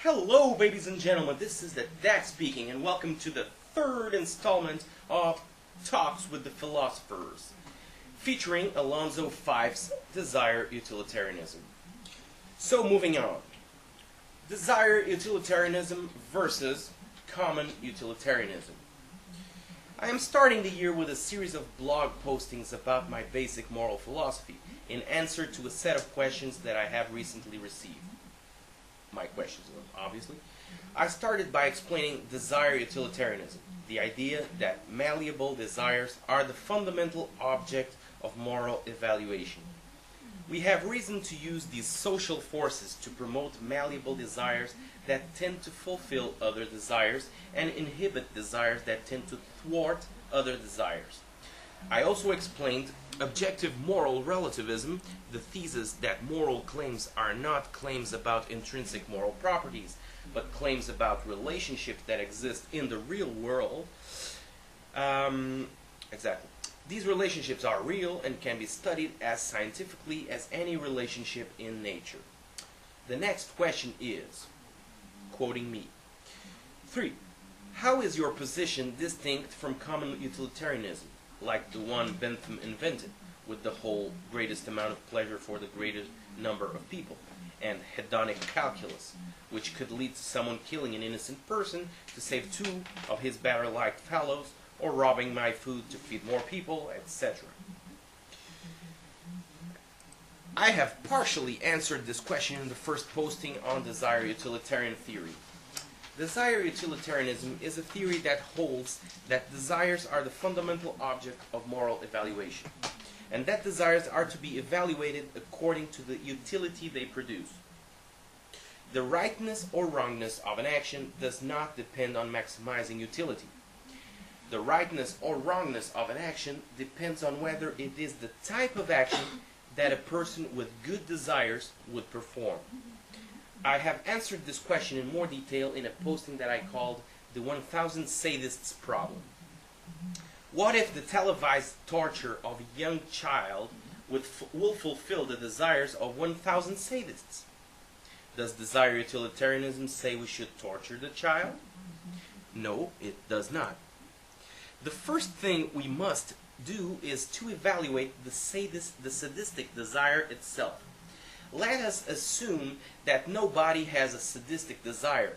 Hello, ladies and gentlemen, this is the Dak speaking, and welcome to the third installment of Talks with the Philosophers, featuring Alonzo Fife's Desire Utilitarianism. So, moving on. Desire Utilitarianism versus Common Utilitarianism. I am starting the year with a series of blog postings about my basic moral philosophy, in answer to a set of questions that I have recently received. My questions, obviously. I started by explaining desire utilitarianism, the idea that malleable desires are the fundamental object of moral evaluation. We have reason to use these social forces to promote malleable desires that tend to fulfill other desires and inhibit desires that tend to thwart other desires. I also explained objective moral relativism, the thesis that moral claims are not claims about intrinsic moral properties, but claims about relationships that exist in the real world. Exactly. These relationships are real and can be studied as scientifically as any relationship in nature. The next question is, quoting me, 3. How is your position distinct from common utilitarianism, like the one Bentham invented, with the whole greatest amount of pleasure for the greatest number of people, and hedonic calculus, which could lead to someone killing an innocent person to save two of his better-liked fellows, or robbing my food to feed more people, etc. I have partially answered this question in the first posting on desire utilitarian theory. Desire utilitarianism is a theory that holds that desires are the fundamental object of moral evaluation, and that desires are to be evaluated according to the utility they produce. The rightness or wrongness of an action does not depend on maximizing utility. The rightness or wrongness of an action depends on whether it is the type of action that a person with good desires would perform. I have answered this question in more detail in a posting that I called the 1000 Sadists problem. What if the televised torture of a young child will fulfill the desires of 1000 sadists? Does desire utilitarianism say we should torture the child? No, it does not. The first thing we must do is to evaluate the sadistic desire itself. Let us assume that nobody has a sadistic desire.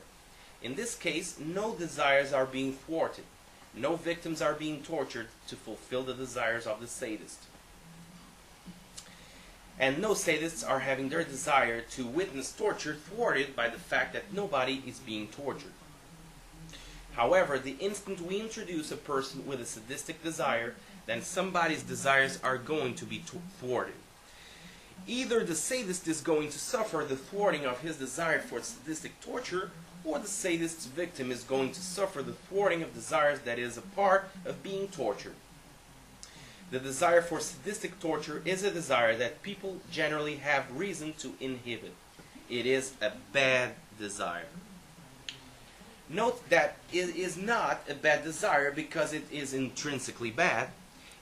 In this case, no desires are being thwarted. No victims are being tortured to fulfill the desires of the sadist. And no sadists are having their desire to witness torture thwarted by the fact that nobody is being tortured. However, the instant we introduce a person with a sadistic desire, then somebody's desires are going to be thwarted. Either the sadist is going to suffer the thwarting of his desire for sadistic torture, or the sadist's victim is going to suffer the thwarting of desires that is a part of being tortured. The desire for sadistic torture is a desire that people generally have reason to inhibit. It is a bad desire. Note that it is not a bad desire because it is intrinsically bad.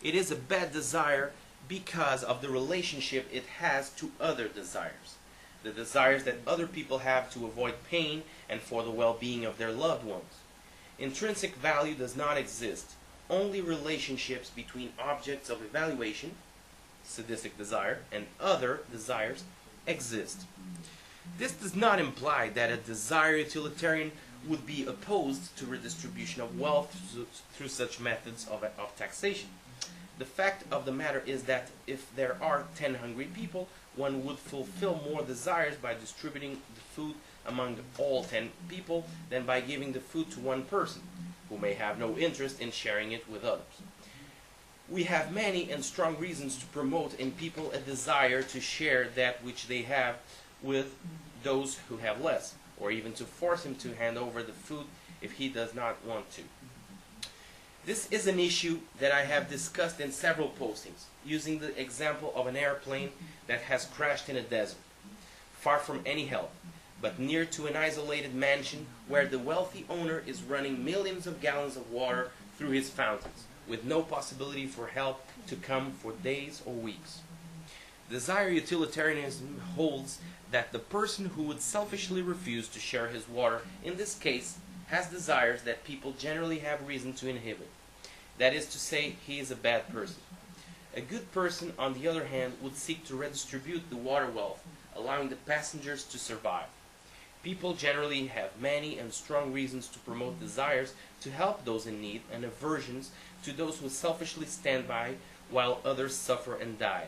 It is a bad desire because of the relationship it has to other desires. The desires that other people have to avoid pain and for the well-being of their loved ones. Intrinsic value does not exist. Only relationships between objects of evaluation, sadistic desire, and other desires exist. This does not imply that a desire utilitarian would be opposed to redistribution of wealth through such methods of taxation. The fact of the matter is that if there are 10 hungry people, one would fulfill more desires by distributing the food among all 10 people than by giving the food to one person, who may have no interest in sharing it with others. We have many and strong reasons to promote in people a desire to share that which they have with those who have less, or even to force him to hand over the food if he does not want to. This is an issue that I have discussed in several postings, using the example of an airplane that has crashed in a desert, far from any help, but near to an isolated mansion where the wealthy owner is running millions of gallons of water through his fountains, with no possibility for help to come for days or weeks. Desire utilitarianism holds that the person who would selfishly refuse to share his water, in this case, has desires that people generally have reason to inhibit. That is to say, he is a bad person. A good person, on the other hand, would seek to redistribute the water wealth, allowing the passengers to survive. People generally have many and strong reasons to promote desires to help those in need and aversions to those who selfishly stand by while others suffer and die.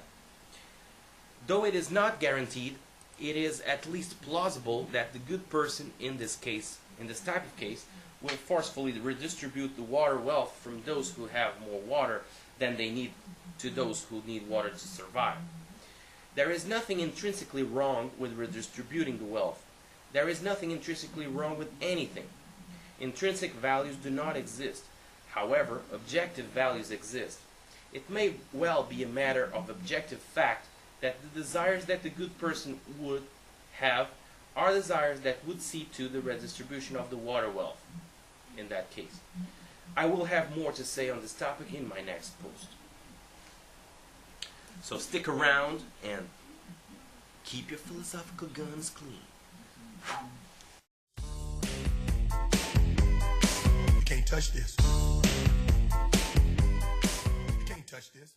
Though it is not guaranteed, it is at least plausible that the good person in this type of case, will forcefully redistribute the water wealth from those who have more water than they need to those who need water to survive. There is nothing intrinsically wrong with redistributing the wealth. There is nothing intrinsically wrong with anything. Intrinsic values do not exist. However, objective values exist. It may well be a matter of objective fact that the desires that the good person would have are desires that would see to the redistribution of the water wealth in that case. I will have more to say on this topic in my next post. So stick around and keep your philosophical guns clean. You can't touch this. You can't touch this.